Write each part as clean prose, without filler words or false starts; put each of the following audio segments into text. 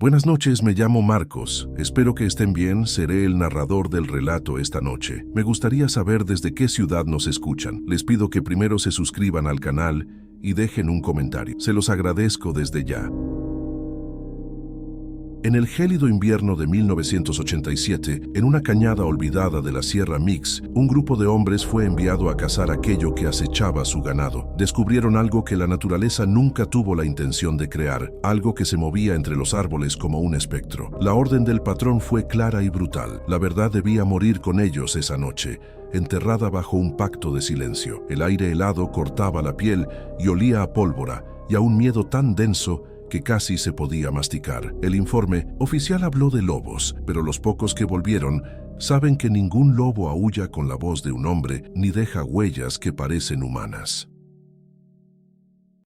Buenas noches, me llamo Marcos. Espero que estén bien, seré el narrador del relato esta noche. Me gustaría saber desde qué ciudad nos escuchan. Les pido que primero se suscriban al canal y dejen un comentario. Se los agradezco desde ya. En el gélido invierno de 1987, en una cañada olvidada de la Sierra Mix, un grupo de hombres fue enviado a cazar aquello que acechaba su ganado. Descubrieron algo que la naturaleza nunca tuvo la intención de crear, algo que se movía entre los árboles como un espectro. La orden del patrón fue clara y brutal. La verdad debía morir con ellos esa noche, enterrada bajo un pacto de silencio. El aire helado cortaba la piel y olía a pólvora y a un miedo tan denso que casi se podía masticar. El informe oficial habló de lobos, pero los pocos que volvieron saben que ningún lobo aúlla con la voz de un hombre ni deja huellas que parecen humanas.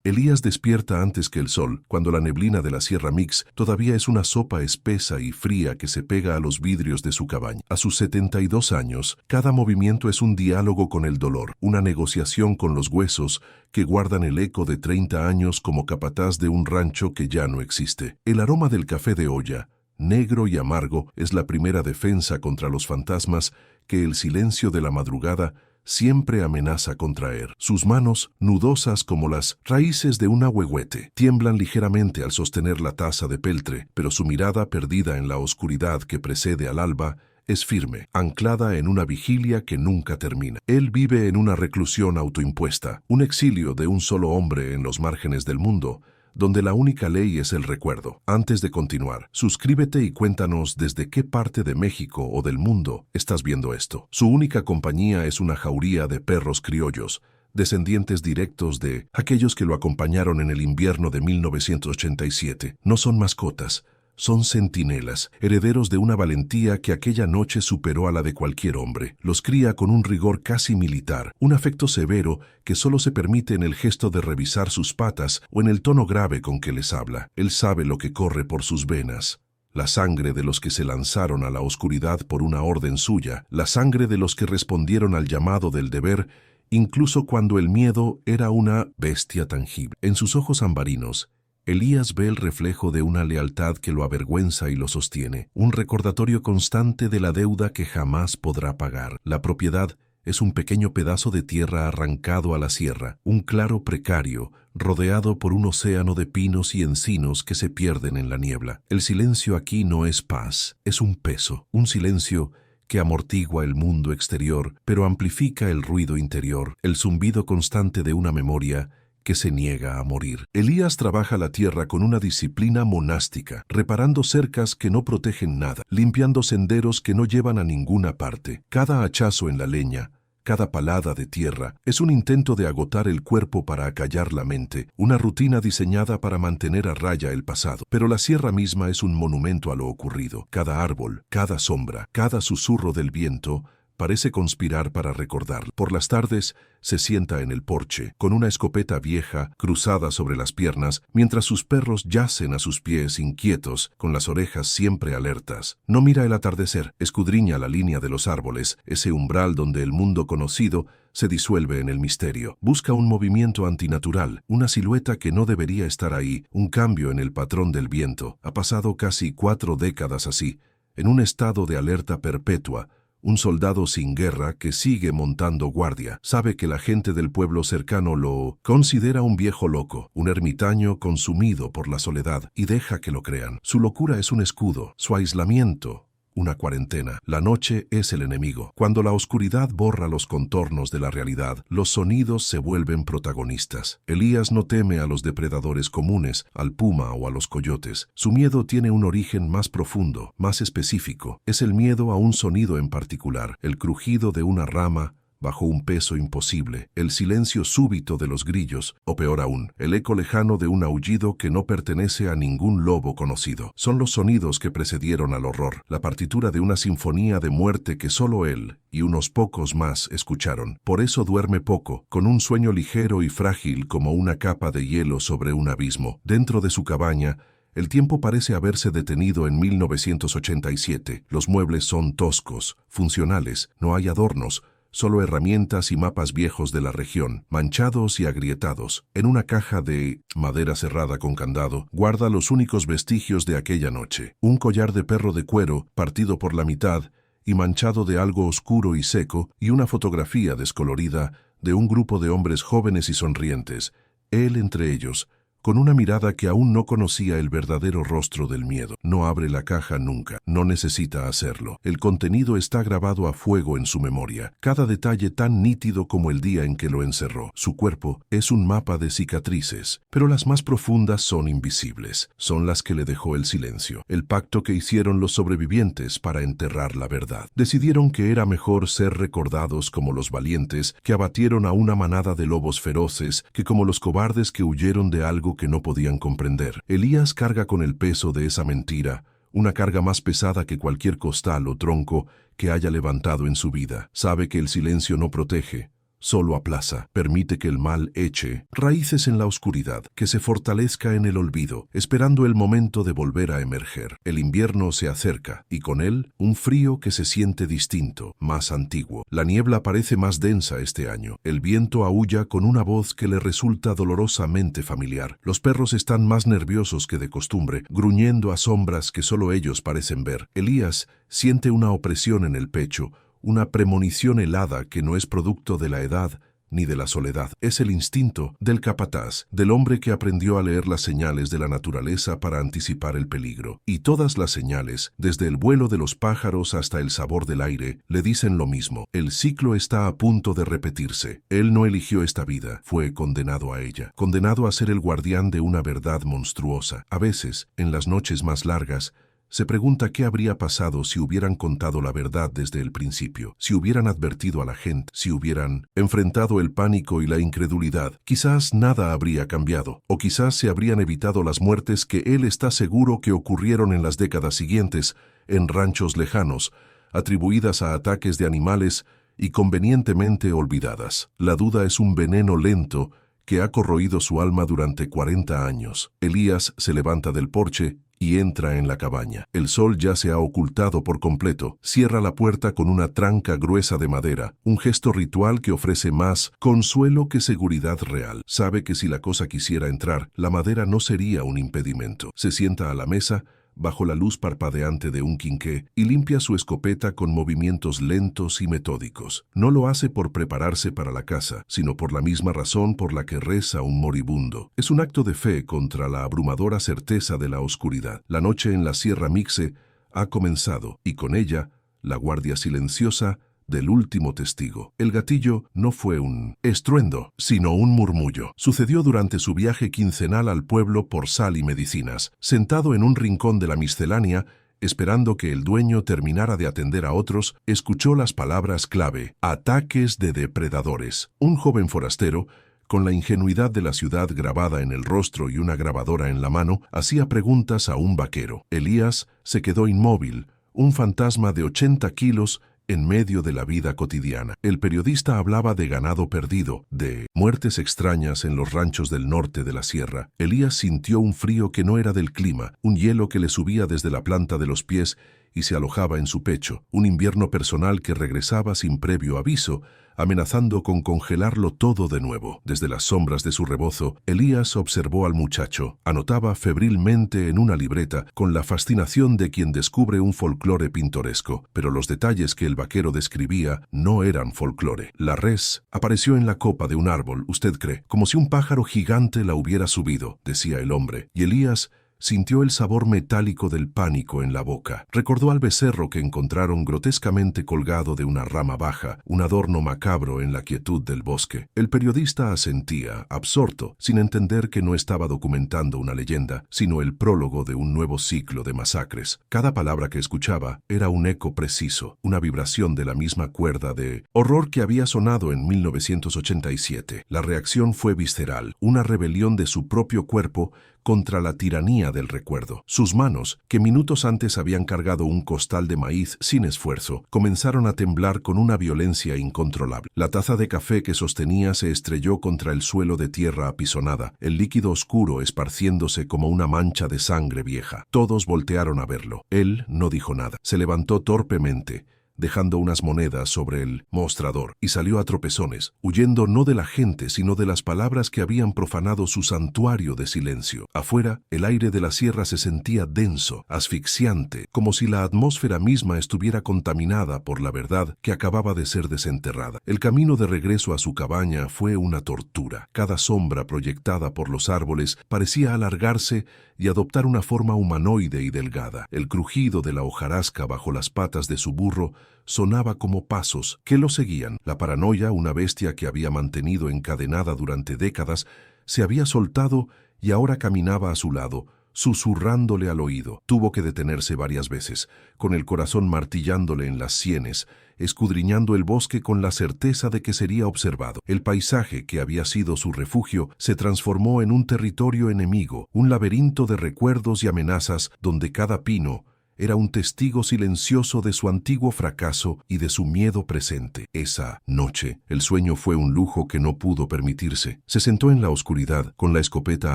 Elías despierta antes que el sol, cuando la neblina de la Sierra Mix todavía es una sopa espesa y fría que se pega a los vidrios de su cabaña. A sus 72 años, cada movimiento es un diálogo con el dolor, una negociación con los huesos que guardan el eco de 30 años como capataz de un rancho que ya no existe. El aroma del café de olla, negro y amargo, es la primera defensa contra los fantasmas que el silencio de la madrugada siempre amenaza contraer. Sus manos, nudosas como las raíces de un ahuehuete, tiemblan ligeramente al sostener la taza de peltre, pero su mirada, perdida en la oscuridad que precede al alba, es firme, anclada en una vigilia que nunca termina. Él vive en una reclusión autoimpuesta, un exilio de un solo hombre en los márgenes del mundo, donde la única ley es el recuerdo. Antes de continuar, suscríbete y cuéntanos desde qué parte de México o del mundo estás viendo esto. Su única compañía es una jauría de perros criollos, descendientes directos de aquellos que lo acompañaron en el invierno de 1987. No son mascotas, son centinelas, herederos de una valentía que aquella noche superó a la de cualquier hombre. Los cría con un rigor casi militar, un afecto severo que solo se permite en el gesto de revisar sus patas o en el tono grave con que les habla. Él sabe lo que corre por sus venas. La sangre de los que se lanzaron a la oscuridad por una orden suya, la sangre de los que respondieron al llamado del deber, incluso cuando el miedo era una bestia tangible. En sus ojos ambarinos, Elías ve el reflejo de una lealtad que lo avergüenza y lo sostiene, un recordatorio constante de la deuda que jamás podrá pagar. La propiedad es un pequeño pedazo de tierra arrancado a la sierra, un claro precario, rodeado por un océano de pinos y encinos que se pierden en la niebla. El silencio aquí no es paz, es un peso, un silencio que amortigua el mundo exterior, pero amplifica el ruido interior, el zumbido constante de una memoria que se niega a morir. Elías trabaja la tierra con una disciplina monástica, reparando cercas que no protegen nada, limpiando senderos que no llevan a ninguna parte. Cada hachazo en la leña, cada palada de tierra, es un intento de agotar el cuerpo para acallar la mente, una rutina diseñada para mantener a raya el pasado. Pero la sierra misma es un monumento a lo ocurrido. Cada árbol, cada sombra, cada susurro del viento parece conspirar para recordar. Por las tardes, se sienta en el porche, con una escopeta vieja cruzada sobre las piernas, mientras sus perros yacen a sus pies inquietos, con las orejas siempre alertas. No mira el atardecer, escudriña la línea de los árboles, ese umbral donde el mundo conocido se disuelve en el misterio. Busca un movimiento antinatural, una silueta que no debería estar ahí, un cambio en el patrón del viento. Ha pasado casi 4 décadas así, en un estado de alerta perpetua, un soldado sin guerra que sigue montando guardia. Sabe que la gente del pueblo cercano lo considera un viejo loco, un ermitaño consumido por la soledad, y deja que lo crean. Su locura es un escudo, su aislamiento una cuarentena. La noche es el enemigo. Cuando la oscuridad borra los contornos de la realidad, los sonidos se vuelven protagonistas. Elías no teme a los depredadores comunes, al puma o a los coyotes. Su miedo tiene un origen más profundo, más específico. Es el miedo a un sonido en particular, el crujido de una rama bajo un peso imposible, el silencio súbito de los grillos, o peor aún, el eco lejano de un aullido que no pertenece a ningún lobo conocido. Son los sonidos que precedieron al horror, la partitura de una sinfonía de muerte que solo él y unos pocos más escucharon. Por eso duerme poco, con un sueño ligero y frágil como una capa de hielo sobre un abismo. Dentro de su cabaña, el tiempo parece haberse detenido en 1987. Los muebles son toscos, funcionales, no hay adornos. solo herramientas y mapas viejos de la región, manchados y agrietados. En una caja de madera cerrada con candado, guarda los únicos vestigios de aquella noche. Un collar de perro de cuero, partido por la mitad y manchado de algo oscuro y seco, y una fotografía descolorida de un grupo de hombres jóvenes y sonrientes, él entre ellos, con una mirada que aún no conocía el verdadero rostro del miedo. No abre la caja nunca, no necesita hacerlo. El contenido está grabado a fuego en su memoria, cada detalle tan nítido como el día en que lo encerró. Su cuerpo es un mapa de cicatrices, pero las más profundas son invisibles. Son las que le dejó el silencio, el pacto que hicieron los sobrevivientes para enterrar la verdad. Decidieron que era mejor ser recordados como los valientes que abatieron a una manada de lobos feroces que como los cobardes que huyeron de algo que no podían comprender. Elías carga con el peso de esa mentira, una carga más pesada que cualquier costal o tronco que haya levantado en su vida. Sabe que el silencio no protege, solo aplaza, permite que el mal eche raíces en la oscuridad, que se fortalezca en el olvido, esperando el momento de volver a emerger. El invierno se acerca, y con él un frío que se siente distinto, más antiguo. La niebla parece más densa este año. El viento aúlla con una voz que le resulta dolorosamente familiar. Los perros están más nerviosos que de costumbre, gruñendo a sombras que solo ellos parecen ver. Elías siente una opresión en el pecho, una premonición helada que no es producto de la edad ni de la soledad. Es el instinto del capataz, del hombre que aprendió a leer las señales de la naturaleza para anticipar el peligro. Y todas las señales, desde el vuelo de los pájaros hasta el sabor del aire, le dicen lo mismo. El ciclo está a punto de repetirse. Él no eligió esta vida, fue condenado a ella. Condenado a ser el guardián de una verdad monstruosa. A veces, en las noches más largas, se pregunta qué habría pasado si hubieran contado la verdad desde el principio, si hubieran advertido a la gente, si hubieran enfrentado el pánico y la incredulidad. Quizás nada habría cambiado, o quizás se habrían evitado las muertes que él está seguro que ocurrieron en las décadas siguientes, en ranchos lejanos, atribuidas a ataques de animales y convenientemente olvidadas. La duda es un veneno lento que ha corroído su alma durante 40 años. Elías se levanta del porche y entra en la cabaña. El sol ya se ha ocultado por completo. Cierra la puerta con una tranca gruesa de madera, un gesto ritual que ofrece más consuelo que seguridad real. Sabe que si la cosa quisiera entrar, la madera no sería un impedimento. Se sienta a la mesa, bajo la luz parpadeante de un quinqué, y limpia su escopeta con movimientos lentos y metódicos. No lo hace por prepararse para la caza, sino por la misma razón por la que reza un moribundo. Es un acto de fe contra la abrumadora certeza de la oscuridad. La noche en la Sierra Mixe ha comenzado, y con ella, la guardia silenciosa del último testigo. El gatillo no fue un estruendo, sino un murmullo. Sucedió durante su viaje quincenal al pueblo por sal y medicinas. Sentado en un rincón de la miscelánea, esperando que el dueño terminara de atender a otros, escuchó las palabras clave: ataques de depredadores. Un joven forastero, con la ingenuidad de la ciudad grabada en el rostro y una grabadora en la mano, hacía preguntas a un vaquero. Elías se quedó inmóvil, un fantasma de 80 kilos, en medio de la vida cotidiana. El periodista hablaba de ganado perdido, de muertes extrañas en los ranchos del norte de la sierra. Elías sintió un frío que no era del clima, un hielo que le subía desde la planta de los pies y se alojaba en su pecho, un invierno personal que regresaba sin previo aviso, amenazando con congelarlo todo de nuevo. Desde las sombras de su rebozo, Elías observó al muchacho. Anotaba febrilmente en una libreta, con la fascinación de quien descubre un folclore pintoresco, pero los detalles que el vaquero describía no eran folclore. La res apareció en la copa de un árbol, ¿usted cree? Como si un pájaro gigante la hubiera subido, decía el hombre, y Elías sintió el sabor metálico del pánico en la boca. Recordó al becerro que encontraron grotescamente colgado de una rama baja, un adorno macabro en la quietud del bosque. El periodista asentía, absorto, sin entender que no estaba documentando una leyenda, sino el prólogo de un nuevo ciclo de masacres. Cada palabra que escuchaba era un eco preciso, una vibración de la misma cuerda de horror que había sonado en 1987. La reacción fue visceral, una rebelión de su propio cuerpo contra la tiranía del recuerdo. Sus manos, que minutos antes habían cargado un costal de maíz sin esfuerzo, comenzaron a temblar con una violencia incontrolable. La taza de café que sostenía se estrelló contra el suelo de tierra apisonada, el líquido oscuro esparciéndose como una mancha de sangre vieja. Todos voltearon a verlo. Él no dijo nada. Se levantó torpemente, dejando unas monedas sobre el mostrador, y salió a tropezones, huyendo no de la gente, sino de las palabras que habían profanado su santuario de silencio. Afuera, el aire de la sierra se sentía denso, asfixiante, como si la atmósfera misma estuviera contaminada por la verdad que acababa de ser desenterrada. El camino de regreso a su cabaña fue una tortura. Cada sombra proyectada por los árboles parecía alargarse y adoptar una forma humanoide y delgada. El crujido de la hojarasca bajo las patas de su burro sonaba como pasos que lo seguían. La paranoia, una bestia que había mantenido encadenada durante décadas, se había soltado y ahora caminaba a su lado, susurrándole al oído. Tuvo que detenerse varias veces, con el corazón martillándole en las sienes, escudriñando el bosque con la certeza de que sería observado. El paisaje que había sido su refugio se transformó en un territorio enemigo, un laberinto de recuerdos y amenazas donde cada pino era un testigo silencioso de su antiguo fracaso y de su miedo presente. Esa noche, el sueño fue un lujo que no pudo permitirse. Se sentó en la oscuridad, con la escopeta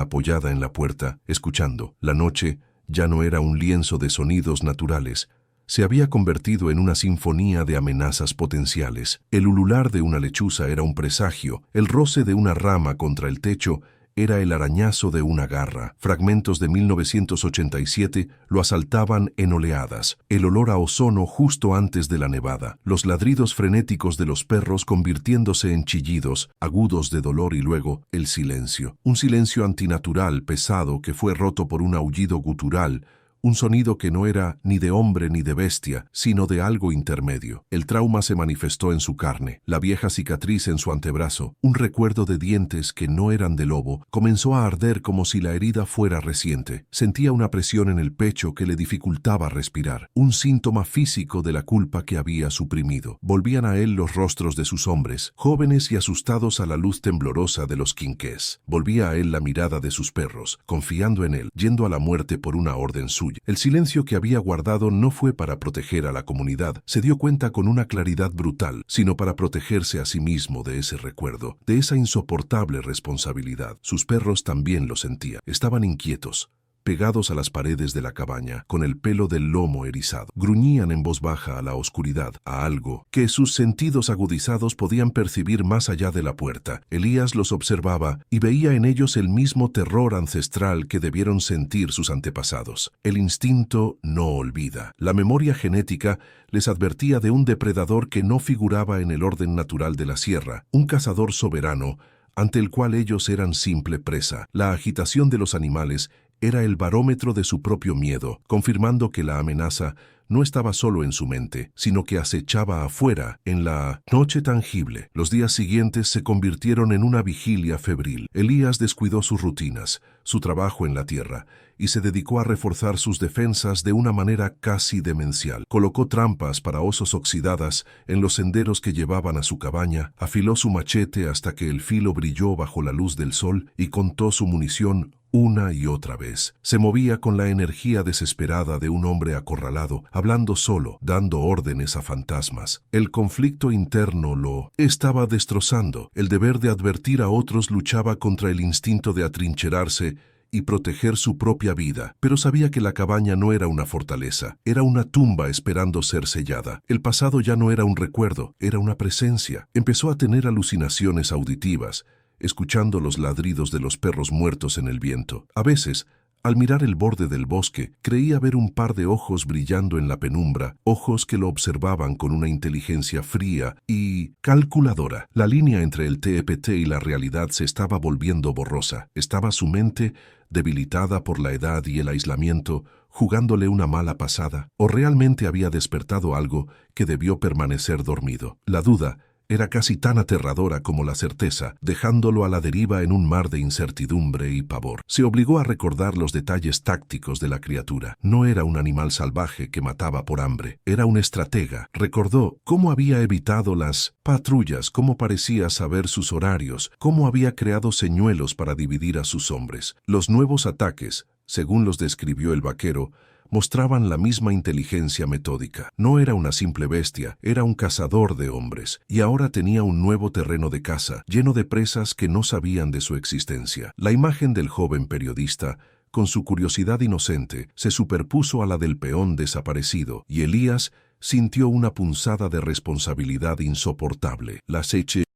apoyada en la puerta, escuchando. La noche ya no era un lienzo de sonidos naturales. Se había convertido en una sinfonía de amenazas potenciales. El ulular de una lechuza era un presagio, el roce de una rama contra el techo era el arañazo de una garra. Fragmentos de 1987 lo asaltaban en oleadas. El olor a ozono justo antes de la nevada. Los ladridos frenéticos de los perros convirtiéndose en chillidos, agudos de dolor y luego el silencio. Un silencio antinatural, pesado, que fue roto por un aullido gutural, un sonido que no era ni de hombre ni de bestia, sino de algo intermedio. El trauma se manifestó en su carne, la vieja cicatriz en su antebrazo, un recuerdo de dientes que no eran de lobo, comenzó a arder como si la herida fuera reciente. Sentía una presión en el pecho que le dificultaba respirar, un síntoma físico de la culpa que había suprimido. Volvían a él los rostros de sus hombres, jóvenes y asustados a la luz temblorosa de los quinqués. Volvía a él la mirada de sus perros, confiando en él, yendo a la muerte por una orden suya. El silencio que había guardado no fue para proteger a la comunidad, se dio cuenta con una claridad brutal, sino para protegerse a sí mismo de ese recuerdo, de esa insoportable responsabilidad. Sus perros también lo sentían. Estaban inquietos, pegados a las paredes de la cabaña, con el pelo del lomo erizado. Gruñían en voz baja a la oscuridad, a algo que sus sentidos agudizados podían percibir más allá de la puerta. Elías los observaba y veía en ellos el mismo terror ancestral que debieron sentir sus antepasados. El instinto no olvida. La memoria genética les advertía de un depredador que no figuraba en el orden natural de la sierra, un cazador soberano, ante el cual ellos eran simple presa. La agitación de los animales era el barómetro de su propio miedo, confirmando que la amenaza no estaba solo en su mente, sino que acechaba afuera, en la noche tangible. Los días siguientes se convirtieron en una vigilia febril. Elías descuidó sus rutinas, su trabajo en la tierra, y se dedicó a reforzar sus defensas de una manera casi demencial. Colocó trampas para osos oxidadas en los senderos que llevaban a su cabaña, afiló su machete hasta que el filo brilló bajo la luz del sol y contó su munición una y otra vez. Se movía con la energía desesperada de un hombre acorralado, hablando solo, dando órdenes a fantasmas. El conflicto interno lo estaba destrozando. El deber de advertir a otros luchaba contra el instinto de atrincherarse y proteger su propia vida, pero sabía que la cabaña no era una fortaleza, era una tumba esperando ser sellada. El pasado ya no era un recuerdo, era una presencia. Empezó a tener alucinaciones auditivas, escuchando los ladridos de los perros muertos en el viento. A veces, al mirar el borde del bosque, creía ver un par de ojos brillando en la penumbra, ojos que lo observaban con una inteligencia fría y calculadora. La línea entre el TEPT y la realidad se estaba volviendo borrosa. Estaba su mente, debilitada por la edad y el aislamiento, jugándole una mala pasada, o realmente había despertado algo que debió permanecer dormido. La duda era casi tan aterradora como la certeza, dejándolo a la deriva en un mar de incertidumbre y pavor. Se obligó a recordar los detalles tácticos de la criatura. No era un animal salvaje que mataba por hambre, era un estratega. Recordó cómo había evitado las patrullas, cómo parecía saber sus horarios, cómo había creado señuelos para dividir a sus hombres. Los nuevos ataques, según los describió el vaquero, mostraban la misma inteligencia metódica. No era una simple bestia, era un cazador de hombres, y ahora tenía un nuevo terreno de caza, lleno de presas que no sabían de su existencia. La imagen del joven periodista, con su curiosidad inocente, se superpuso a la del peón desaparecido, y Elías sintió una punzada de responsabilidad insoportable. La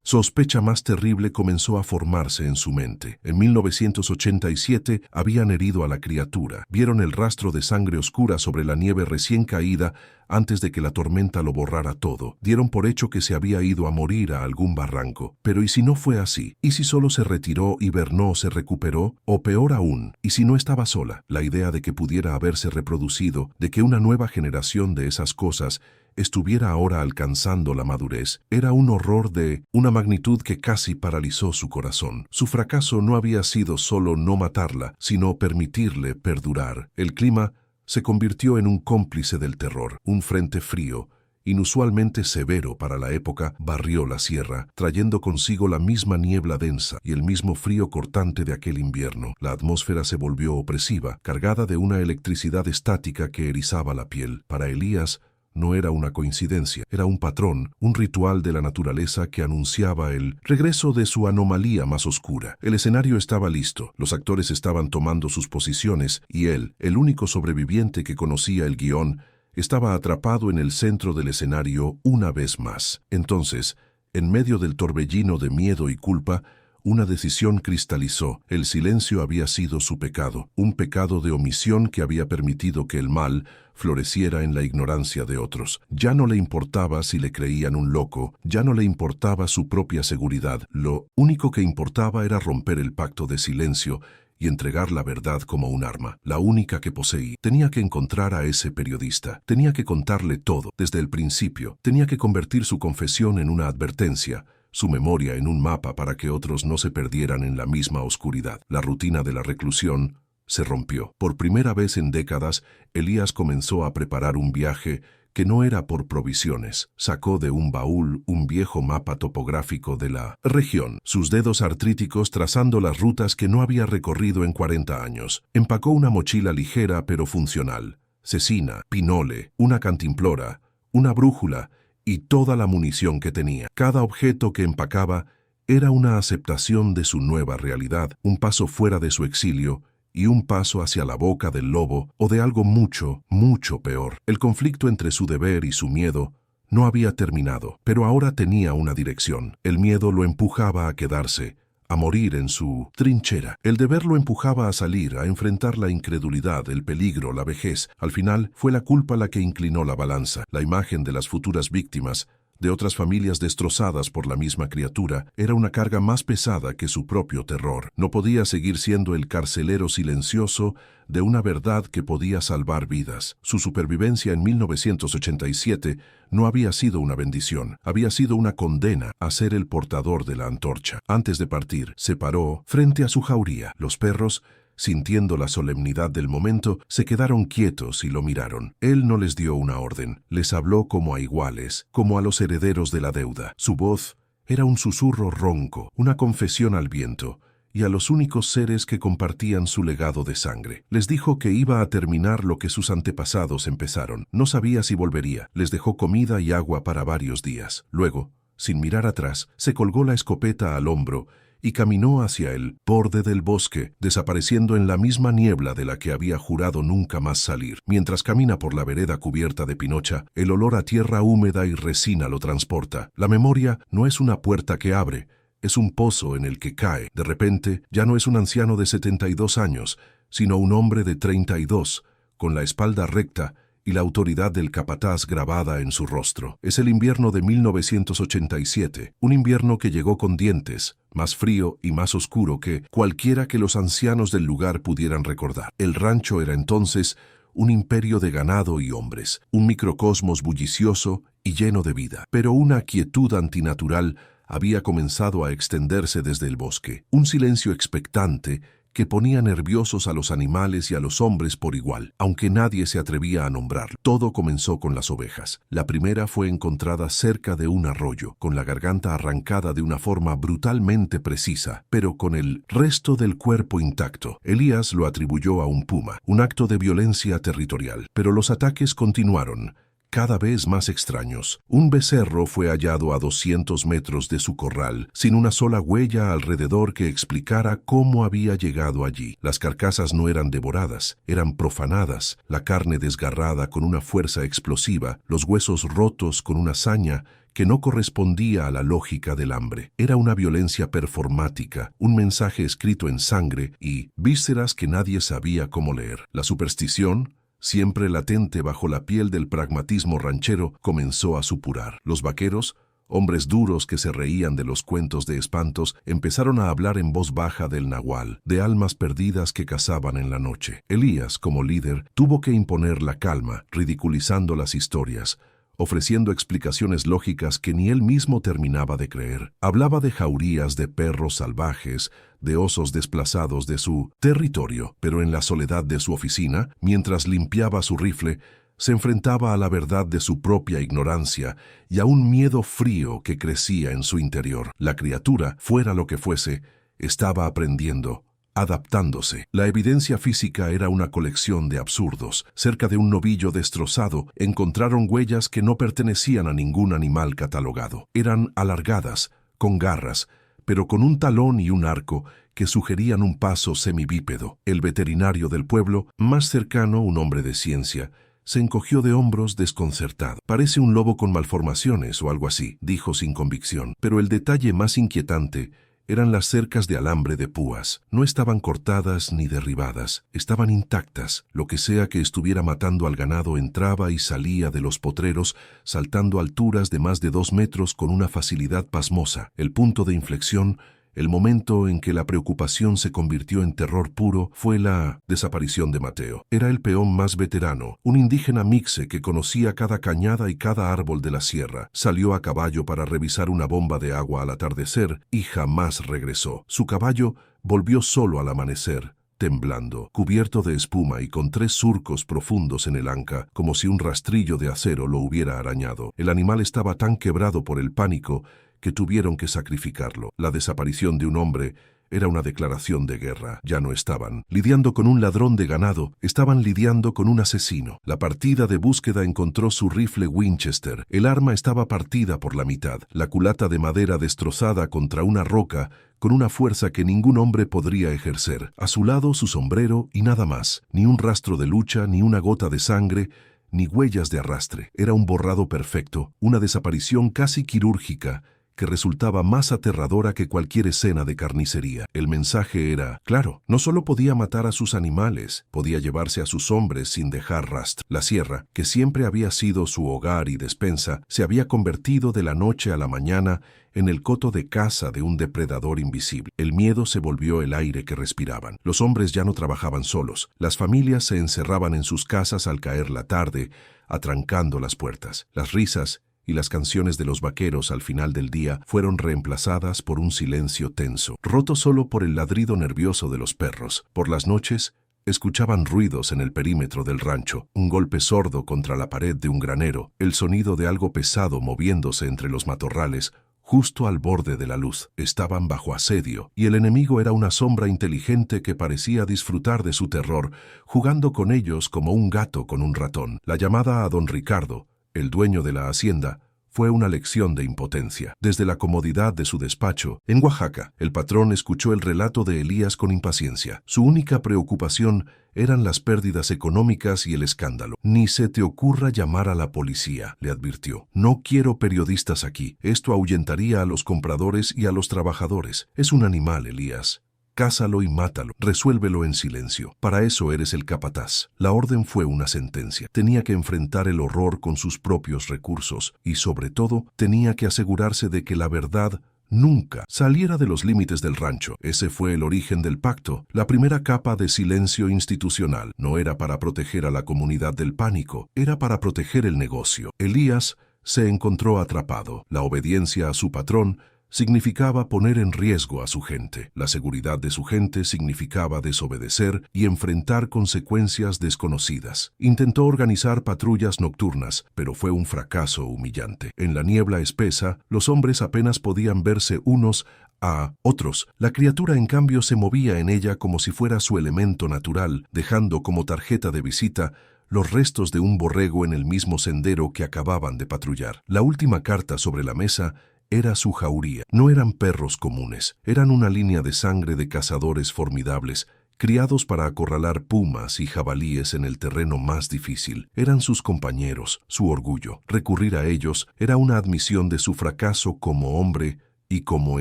sospecha más terrible comenzó a formarse en su mente. En 1987 habían herido a la criatura. Vieron el rastro de sangre oscura sobre la nieve recién caída antes de que la tormenta lo borrara todo. Dieron por hecho que se había ido a morir a algún barranco. Pero ¿y si no fue así? ¿Y si solo se retiró, hibernó, se recuperó? O peor aún, ¿y si no estaba sola? La idea de que pudiera haberse reproducido, de que una nueva generación de esas cosas estuviera ahora alcanzando la madurez, era un horror de una magnitud que casi paralizó su corazón. Su fracaso no había sido solo no matarla, sino permitirle perdurar. El clima se convirtió en un cómplice del terror. Un frente frío, inusualmente severo para la época, barrió la sierra, trayendo consigo la misma niebla densa y el mismo frío cortante de aquel invierno. La atmósfera se volvió opresiva, cargada de una electricidad estática que erizaba la piel. Para Elías, no era una coincidencia, era un patrón, un ritual de la naturaleza que anunciaba el regreso de su anomalía más oscura. El escenario estaba listo, los actores estaban tomando sus posiciones y él, el único sobreviviente que conocía el guión, estaba atrapado en el centro del escenario una vez más. Entonces, en medio del torbellino de miedo y culpa, una decisión cristalizó. El silencio había sido su pecado, un pecado de omisión que había permitido que el mal floreciera en la ignorancia de otros. Ya no le importaba si le creían un loco, ya no le importaba su propia seguridad. Lo único que importaba era romper el pacto de silencio y entregar la verdad como un arma, la única que poseía. Tenía que encontrar a ese periodista, tenía que contarle todo, desde el principio, tenía que convertir su confesión en una advertencia, su memoria en un mapa para que otros no se perdieran en la misma oscuridad. La rutina de la reclusión se rompió. Por primera vez en décadas, Elías comenzó a preparar un viaje que no era por provisiones. Sacó de un baúl un viejo mapa topográfico de la región, sus dedos artríticos trazando las rutas que no había recorrido en 40 años. Empacó una mochila ligera pero funcional, cecina, pinole, una cantimplora, una brújula y toda la munición que tenía. Cada objeto que empacaba era una aceptación de su nueva realidad, un paso fuera de su exilio y un paso hacia la boca del lobo o de algo mucho, mucho peor. El conflicto entre su deber y su miedo no había terminado, pero ahora tenía una dirección. El miedo lo empujaba a quedarse, a morir en su trinchera. El deber lo empujaba a salir, a enfrentar la incredulidad, el peligro, la vejez. Al final, fue la culpa la que inclinó la balanza. La imagen de las futuras víctimas, de otras familias destrozadas por la misma criatura, era una carga más pesada que su propio terror. No podía seguir siendo el carcelero silencioso de una verdad que podía salvar vidas. Su supervivencia en 1987 no había sido una bendición, había sido una condena a ser el portador de la antorcha. Antes de partir, se paró frente a su jauría. Los perros, sintiendo la solemnidad del momento, se quedaron quietos y lo miraron. Él no les dio una orden, les habló como a iguales, como a los herederos de la deuda. Su voz era un susurro ronco, una confesión al viento, y a los únicos seres que compartían su legado de sangre. Les dijo que iba a terminar lo que sus antepasados empezaron. No sabía si volvería. Les dejó comida y agua para varios días. Luego, sin mirar atrás, se colgó la escopeta al hombro y caminó hacia el borde del bosque, desapareciendo en la misma niebla de la que había jurado nunca más salir. Mientras camina por la vereda cubierta de pinocha, el olor a tierra húmeda y resina lo transporta. La memoria no es una puerta que abre, es un pozo en el que cae. De repente, ya no es un anciano de 72 años, sino un hombre de 32, con la espalda recta y la autoridad del capataz grabada en su rostro. Es el invierno de 1987, un invierno que llegó con dientes, más frío y más oscuro que cualquiera que los ancianos del lugar pudieran recordar. El rancho era entonces un imperio de ganado y hombres, un microcosmos bullicioso y lleno de vida. Pero una quietud antinatural había comenzado a extenderse desde el bosque, un silencio expectante que ponía nerviosos a los animales y a los hombres por igual, aunque nadie se atrevía a nombrarlo. Todo comenzó con las ovejas. La primera fue encontrada cerca de un arroyo, con la garganta arrancada de una forma brutalmente precisa, pero con el resto del cuerpo intacto. Elías lo atribuyó a un puma, un acto de violencia territorial, pero los ataques continuaron, cada vez más extraños. Un becerro fue hallado a 200 metros de su corral, sin una sola huella alrededor que explicara cómo había llegado allí. Las carcasas no eran devoradas, eran profanadas, la carne desgarrada con una fuerza explosiva, los huesos rotos con una saña que no correspondía a la lógica del hambre. Era una violencia performática, un mensaje escrito en sangre y vísceras que nadie sabía cómo leer. La superstición, siempre latente bajo la piel del pragmatismo ranchero, comenzó a supurar. Los vaqueros, hombres duros que se reían de los cuentos de espantos, empezaron a hablar en voz baja del nahual, de almas perdidas que cazaban en la noche. Elías, como líder, tuvo que imponer la calma, ridiculizando las historias, ofreciendo explicaciones lógicas que ni él mismo terminaba de creer. Hablaba de jaurías de perros salvajes, de osos desplazados de su territorio, pero en la soledad de su oficina, mientras limpiaba su rifle, se enfrentaba a la verdad de su propia ignorancia y a un miedo frío que crecía en su interior. La criatura, fuera lo que fuese, estaba aprendiendo, adaptándose. La evidencia física era una colección de absurdos. Cerca de un novillo destrozado encontraron huellas que no pertenecían a ningún animal catalogado. Eran alargadas, con garras, pero con un talón y un arco que sugerían un paso semibípedo. El veterinario del pueblo, más cercano, un hombre de ciencia, se encogió de hombros desconcertado. «Parece un lobo con malformaciones o algo así», dijo sin convicción. Pero el detalle más inquietante eran las cercas de alambre de púas. No estaban cortadas ni derribadas, estaban intactas. Lo que sea que estuviera matando al ganado entraba y salía de los potreros, saltando alturas de más de 2 metros con una facilidad pasmosa. El punto de inflexión, el momento en que la preocupación se convirtió en terror puro, fue la desaparición de Mateo. Era el peón más veterano, un indígena mixe que conocía cada cañada y cada árbol de la sierra. Salió a caballo para revisar una bomba de agua al atardecer y jamás regresó. Su caballo volvió solo al amanecer, temblando, cubierto de espuma y con 3 surcos profundos en el anca, como si un rastrillo de acero lo hubiera arañado. El animal estaba tan quebrado por el pánico que tuvieron que sacrificarlo. La desaparición de un hombre era una declaración de guerra. Ya no estaban lidiando con un ladrón de ganado, estaban lidiando con un asesino. La partida de búsqueda encontró su rifle Winchester. El arma estaba partida por la mitad, la culata de madera destrozada contra una roca con una fuerza que ningún hombre podría ejercer. A su lado su sombrero y nada más. Ni un rastro de lucha, ni una gota de sangre, ni huellas de arrastre. Era un borrado perfecto, una desaparición casi quirúrgica, que resultaba más aterradora que cualquier escena de carnicería. El mensaje era claro: no solo podía matar a sus animales, podía llevarse a sus hombres sin dejar rastro. La sierra, que siempre había sido su hogar y despensa, se había convertido de la noche a la mañana en el coto de caza de un depredador invisible. El miedo se volvió el aire que respiraban. Los hombres ya no trabajaban solos. Las familias se encerraban en sus casas al caer la tarde, atrancando las puertas. Las risas y las canciones de los vaqueros al final del día fueron reemplazadas por un silencio tenso, roto solo por el ladrido nervioso de los perros. Por las noches, escuchaban ruidos en el perímetro del rancho, un golpe sordo contra la pared de un granero, el sonido de algo pesado moviéndose entre los matorrales, justo al borde de la luz. Estaban bajo asedio, y el enemigo era una sombra inteligente que parecía disfrutar de su terror, jugando con ellos como un gato con un ratón. La llamada a don Ricardo, el dueño de la hacienda, fue una lección de impotencia. Desde la comodidad de su despacho, en Oaxaca, el patrón escuchó el relato de Elías con impaciencia. Su única preocupación eran las pérdidas económicas y el escándalo. «Ni se te ocurra llamar a la policía», le advirtió. «No quiero periodistas aquí. Esto ahuyentaría a los compradores y a los trabajadores. Es un animal, Elías. Cázalo y mátalo, resuélvelo en silencio. Para eso eres el capataz». La orden fue una sentencia. Tenía que enfrentar el horror con sus propios recursos y, sobre todo, tenía que asegurarse de que la verdad nunca saliera de los límites del rancho. Ese fue el origen del pacto, la primera capa de silencio institucional. No era para proteger a la comunidad del pánico, era para proteger el negocio. Elías se encontró atrapado. La obediencia a su patrón significaba poner en riesgo a su gente. La seguridad de su gente significaba desobedecer y enfrentar consecuencias desconocidas. Intentó organizar patrullas nocturnas, pero fue un fracaso humillante. En la niebla espesa, los hombres apenas podían verse unos a otros. La criatura, en cambio, se movía en ella como si fuera su elemento natural, dejando como tarjeta de visita los restos de un borrego en el mismo sendero que acababan de patrullar. La última carta sobre la mesa era su jauría. No eran perros comunes, eran una línea de sangre de cazadores formidables, criados para acorralar pumas y jabalíes en el terreno más difícil. Eran sus compañeros, su orgullo. Recurrir a ellos era una admisión de su fracaso como hombre y como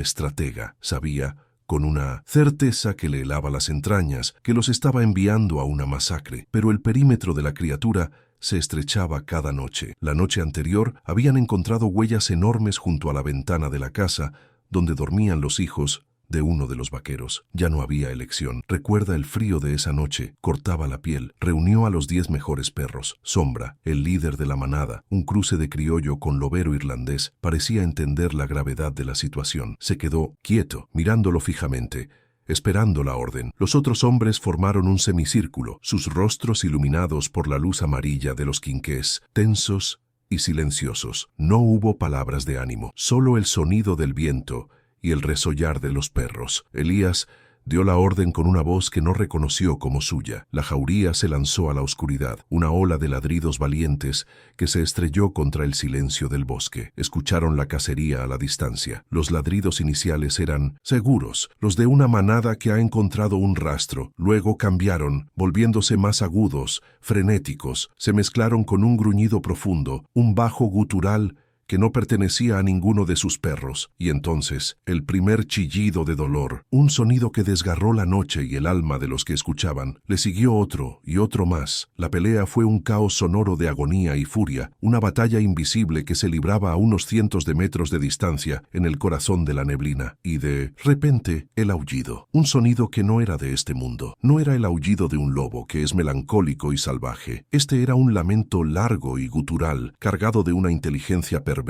estratega. Sabía, con una certeza que le helaba las entrañas, que los estaba enviando a una masacre, pero el perímetro de la criatura se estrechaba cada noche. La noche anterior habían encontrado huellas enormes junto a la ventana de la casa, donde dormían los hijos de uno de los vaqueros. Ya no había elección. Recuerda el frío de esa noche, cortaba la piel. Reunió a los 10 mejores perros. Sombra, el líder de la manada, un cruce de criollo con lobero irlandés, parecía entender la gravedad de la situación. Se quedó quieto, mirándolo fijamente, esperando la orden. Los otros hombres formaron un semicírculo, sus rostros iluminados por la luz amarilla de los quinqués, tensos y silenciosos. No hubo palabras de ánimo, solo el sonido del viento y el resollar de los perros. Elías dio la orden con una voz que no reconoció como suya. La jauría se lanzó a la oscuridad, una ola de ladridos valientes que se estrelló contra el silencio del bosque. Escucharon la cacería a la distancia. Los ladridos iniciales eran seguros, los de una manada que ha encontrado un rastro. Luego cambiaron, volviéndose más agudos, frenéticos. Se mezclaron con un gruñido profundo, un bajo gutural que no pertenecía a ninguno de sus perros, y entonces el primer chillido de dolor, un sonido que desgarró la noche y el alma de los que escuchaban. Le siguió otro y otro más. La pelea fue un caos sonoro de agonía y furia, una batalla invisible que se libraba a unos cientos de metros de distancia en el corazón de la neblina. Y de repente, el aullido, un sonido que no era de este mundo. No era el aullido de un lobo, que es melancólico y salvaje. Este era un lamento largo y gutural, cargado de una inteligencia perversa,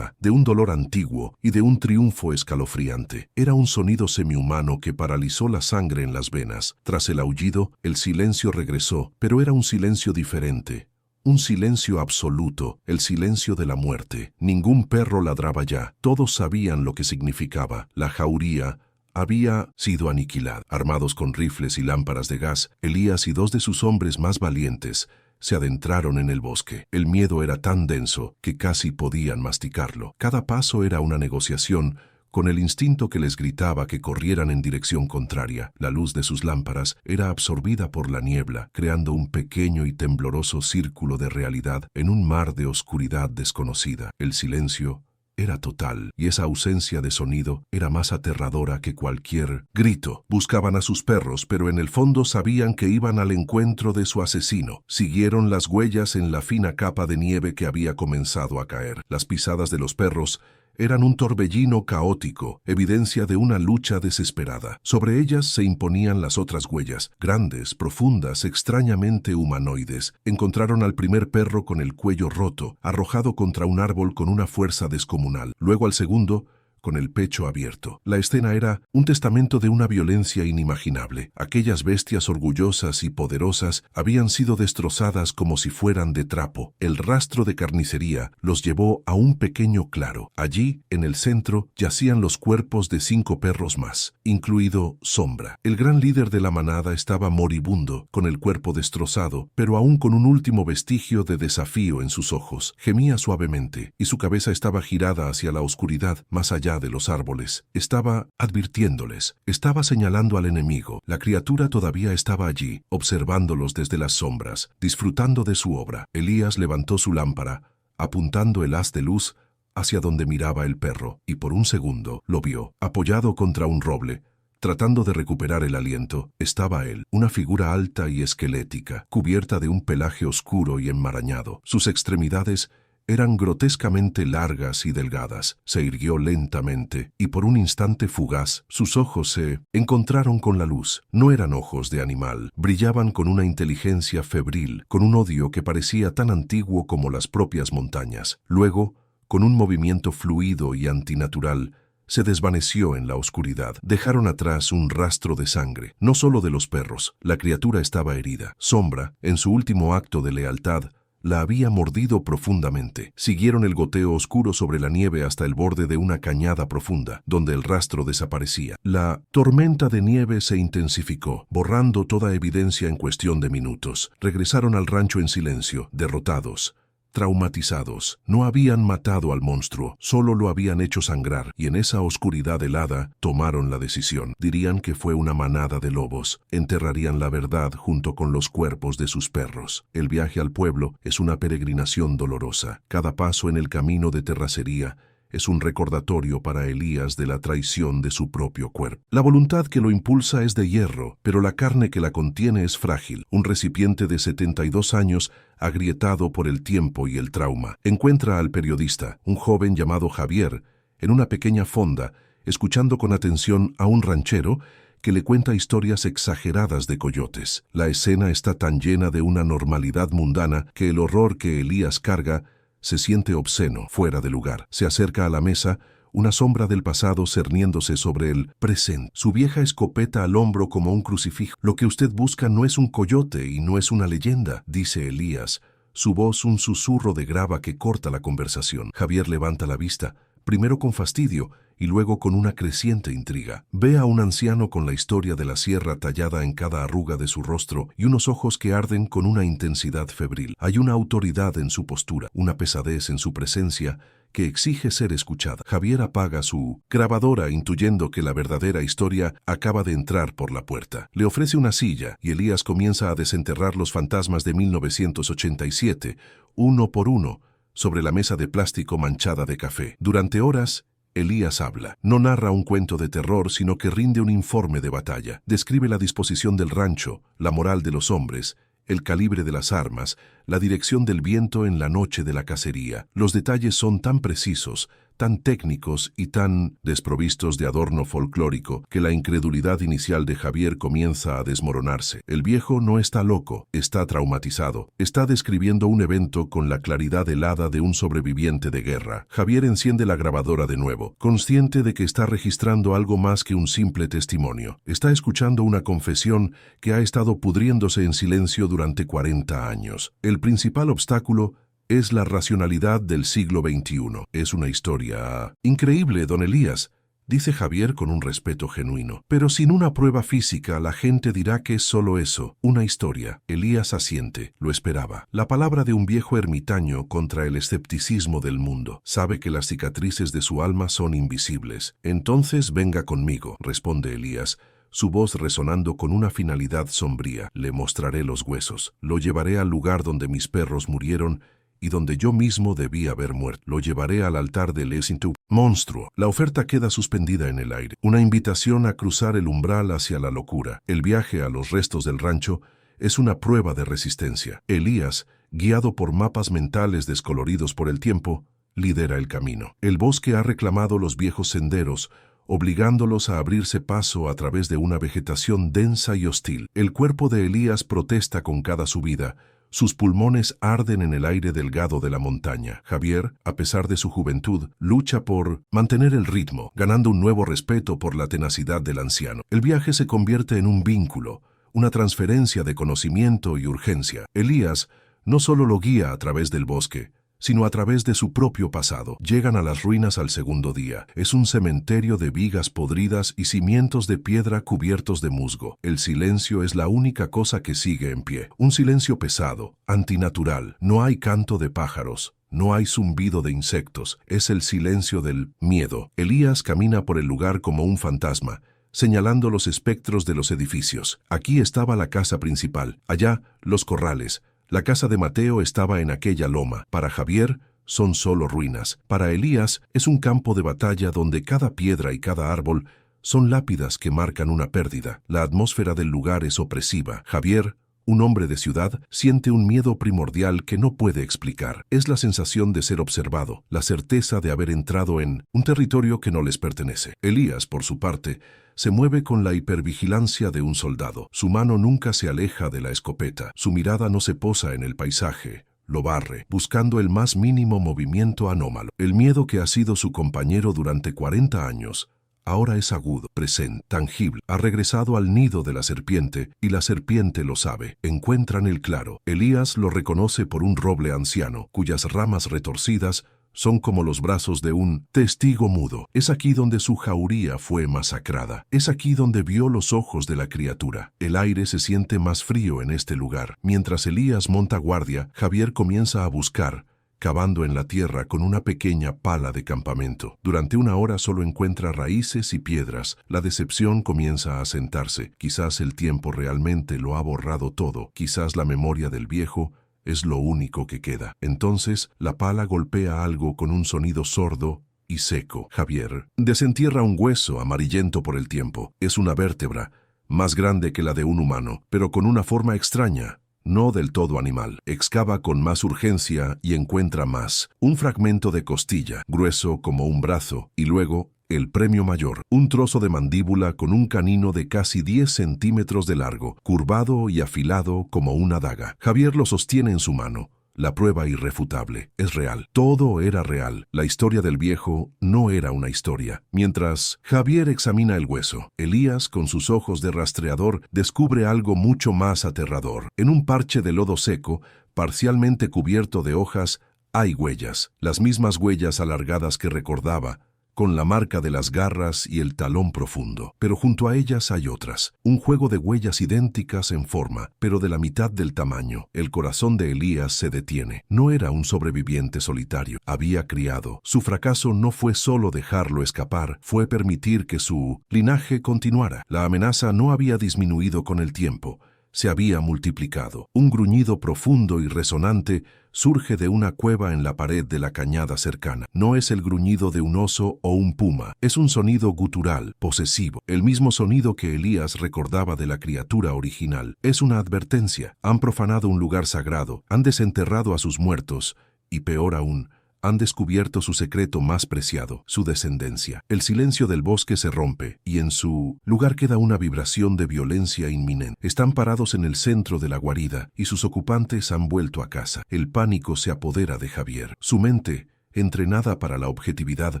de un dolor antiguo y de un triunfo escalofriante. Era un sonido semihumano que paralizó la sangre en las venas. Tras el aullido, el silencio regresó, pero era un silencio diferente. Un silencio absoluto, el silencio de la muerte. Ningún perro ladraba ya. Todos sabían lo que significaba. La jauría había sido aniquilada. Armados con rifles y lámparas de gas, Elías y 2 de sus hombres más valientes se adentraron en el bosque. El miedo era tan denso que casi podían masticarlo. Cada paso era una negociación con el instinto que les gritaba que corrieran en dirección contraria. La luz de sus lámparas era absorbida por la niebla, creando un pequeño y tembloroso círculo de realidad en un mar de oscuridad desconocida. El silencio era total, y esa ausencia de sonido era más aterradora que cualquier grito. Buscaban a sus perros, pero en el fondo sabían que iban al encuentro de su asesino. Siguieron las huellas en la fina capa de nieve que había comenzado a caer. Las pisadas de los perros eran un torbellino caótico, evidencia de una lucha desesperada. Sobre ellas se imponían las otras huellas, grandes, profundas, extrañamente humanoides. Encontraron al primer perro con el cuello roto, arrojado contra un árbol con una fuerza descomunal. Luego al segundo, con el pecho abierto. La escena era un testamento de una violencia inimaginable. Aquellas bestias orgullosas y poderosas habían sido destrozadas como si fueran de trapo. El rastro de carnicería los llevó a un pequeño claro. Allí, en el centro, yacían los cuerpos de 5 perros más, incluido Sombra. El gran líder de la manada estaba moribundo, con el cuerpo destrozado, pero aún con un último vestigio de desafío en sus ojos. Gemía suavemente, y su cabeza estaba girada hacia la oscuridad, más allá de los árboles. Estaba advirtiéndoles, estaba señalando al enemigo. La criatura todavía estaba allí, observándolos desde las sombras, disfrutando de su obra. Elías levantó su lámpara, apuntando el haz de luz hacia donde miraba el perro, y por un segundo lo vio, apoyado contra un roble. Tratando de recuperar el aliento, estaba él, una figura alta y esquelética, cubierta de un pelaje oscuro y enmarañado. Sus extremidades eran grotescamente largas y delgadas. Se irguió lentamente, y por un instante fugaz, sus ojos se encontraron con la luz. No eran ojos de animal, brillaban con una inteligencia febril, con un odio que parecía tan antiguo como las propias montañas. Luego, con un movimiento fluido y antinatural, se desvaneció en la oscuridad. Dejaron atrás un rastro de sangre, no solo de los perros. La criatura estaba herida. Sombra, en su último acto de lealtad, La había mordido profundamente. Siguieron el goteo oscuro sobre la nieve hasta el borde de una cañada profunda, donde el rastro desaparecía. La tormenta de nieve se intensificó, borrando toda evidencia en cuestión de minutos. Regresaron al rancho en silencio, derrotados, traumatizados. No habían matado al monstruo, solo lo habían hecho sangrar, y en esa oscuridad helada tomaron la decisión. Dirían que fue una manada de lobos. Enterrarían la verdad junto con los cuerpos de sus perros. El viaje al pueblo es una peregrinación dolorosa. Cada paso en el camino de terracería es un recordatorio para Elías de la traición de su propio cuerpo. La voluntad que lo impulsa es de hierro, pero la carne que la contiene es frágil, un recipiente de 72 años agrietado por el tiempo y el trauma. Encuentra al periodista, un joven llamado Javier, en una pequeña fonda, escuchando con atención a un ranchero que le cuenta historias exageradas de coyotes. La escena está tan llena de una normalidad mundana que el horror que Elías carga se siente obsceno, fuera de lugar. Se acerca a la mesa, una sombra del pasado cerniéndose sobre el presente. Su vieja escopeta al hombro como un crucifijo. Lo que usted busca no es un coyote y no es una leyenda, dice Elías, su voz un susurro de grava que corta la conversación. Javier levanta la vista, primero con fastidio y luego con una creciente intriga. Ve a un anciano con la historia de la sierra tallada en cada arruga de su rostro y unos ojos que arden con una intensidad febril. Hay una autoridad en su postura, una pesadez en su presencia que exige ser escuchada. Javier apaga su grabadora intuyendo que la verdadera historia acaba de entrar por la puerta. Le ofrece una silla y Elías comienza a desenterrar los fantasmas de 1987, uno por uno, sobre la mesa de plástico manchada de café. Durante horas, Elías habla. No narra un cuento de terror, sino que rinde un informe de batalla. Describe la disposición del rancho, la moral de los hombres, el calibre de las armas, la dirección del viento en la noche de la cacería. Los detalles son tan precisos, tan técnicos y tan desprovistos de adorno folclórico que la incredulidad inicial de Javier comienza a desmoronarse. El viejo no está loco, está traumatizado. Está describiendo un evento con la claridad helada de un sobreviviente de guerra. Javier enciende la grabadora de nuevo, consciente de que está registrando algo más que un simple testimonio. Está escuchando una confesión que ha estado pudriéndose en silencio durante 40 años. El principal obstáculo es la racionalidad del siglo XXI. Es una historia increíble, don Elías, dice Javier con un respeto genuino. Pero sin una prueba física, la gente dirá que es solo eso, una historia. Elías asiente, lo esperaba. La palabra de un viejo ermitaño contra el escepticismo del mundo. Sabe que las cicatrices de su alma son invisibles. Entonces venga conmigo, responde Elías, su voz resonando con una finalidad sombría. Le mostraré los huesos. Lo llevaré al lugar donde mis perros murieron y donde yo mismo debí haber muerto. Lo llevaré al altar del Esintu. Monstruo. La oferta queda suspendida en el aire. Una invitación a cruzar el umbral hacia la locura. El viaje a los restos del rancho es una prueba de resistencia. Elías, guiado por mapas mentales descoloridos por el tiempo, lidera el camino. El bosque ha reclamado los viejos senderos, obligándolos a abrirse paso a través de una vegetación densa y hostil. El cuerpo de Elías protesta con cada subida. Sus pulmones arden en el aire delgado de la montaña. Javier, a pesar de su juventud, lucha por mantener el ritmo, ganando un nuevo respeto por la tenacidad del anciano. El viaje se convierte en un vínculo, una transferencia de conocimiento y urgencia. Elías no solo lo guía a través del bosque, sino a través de su propio pasado. Llegan a las ruinas al segundo día. Es un cementerio de vigas podridas y cimientos de piedra cubiertos de musgo. El silencio es la única cosa que sigue en pie. Un silencio pesado, antinatural. No hay canto de pájaros. No hay zumbido de insectos. Es el silencio del miedo. Elías camina por el lugar como un fantasma, señalando los espectros de los edificios. Aquí estaba la casa principal. Allá, los corrales. La casa de Mateo estaba en aquella loma. Para Javier, son solo ruinas. Para Elías, es un campo de batalla donde cada piedra y cada árbol son lápidas que marcan una pérdida. La atmósfera del lugar es opresiva. Javier, un hombre de ciudad, siente un miedo primordial que no puede explicar. Es la sensación de ser observado, la certeza de haber entrado en un territorio que no les pertenece. Elías, por su parte, se mueve con la hipervigilancia de un soldado. Su mano nunca se aleja de la escopeta. Su mirada no se posa en el paisaje. Lo barre, buscando el más mínimo movimiento anómalo. El miedo que ha sido su compañero durante 40 años ahora es agudo, presente, tangible. Ha regresado al nido de la serpiente y la serpiente lo sabe. Encuentran el claro. Elías lo reconoce por un roble anciano, cuyas ramas retorcidas son como los brazos de un testigo mudo. Es aquí donde su jauría fue masacrada. Es aquí donde vio los ojos de la criatura. El aire se siente más frío en este lugar. Mientras Elías monta guardia, Javier comienza a buscar, cavando en la tierra con una pequeña pala de campamento. Durante una hora solo encuentra raíces y piedras. La decepción comienza a sentarse. Quizás el tiempo realmente lo ha borrado todo. Quizás la memoria del viejo es lo único que queda. Entonces, la pala golpea algo con un sonido sordo y seco. Javier desentierra un hueso amarillento por el tiempo. Es una vértebra, más grande que la de un humano, pero con una forma extraña, no del todo animal. Excava con más urgencia y encuentra más. Un fragmento de costilla, grueso como un brazo, y luego el premio mayor, un trozo de mandíbula con un canino de casi 10 centímetros de largo, curvado y afilado como una daga. Javier lo sostiene en su mano. La prueba irrefutable. Es real. Todo era real. La historia del viejo no era una historia. Mientras Javier examina el hueso, Elías, con sus ojos de rastreador, descubre algo mucho más aterrador. En un parche de lodo seco, parcialmente cubierto de hojas, hay huellas. Las mismas huellas alargadas que recordaba, con la marca de las garras y el talón profundo. Pero junto a ellas hay otras. Un juego de huellas idénticas en forma, pero de la mitad del tamaño. El corazón de Elías se detiene. No era un sobreviviente solitario. Había criado. Su fracaso no fue solo dejarlo escapar, fue permitir que su linaje continuara. La amenaza no había disminuido con el tiempo. Se había multiplicado. Un gruñido profundo y resonante surge de una cueva en la pared de la cañada cercana. No es el gruñido de un oso o un puma. Es un sonido gutural, posesivo. El mismo sonido que Elías recordaba de la criatura original. Es una advertencia. Han profanado un lugar sagrado. Han desenterrado a sus muertos. Y peor aún, han descubierto su secreto más preciado, su descendencia. El silencio del bosque se rompe, y en su lugar queda una vibración de violencia inminente. Están parados en el centro de la guarida, y sus ocupantes han vuelto a casa. El pánico se apodera de Javier. Su mente, entrenada para la objetividad,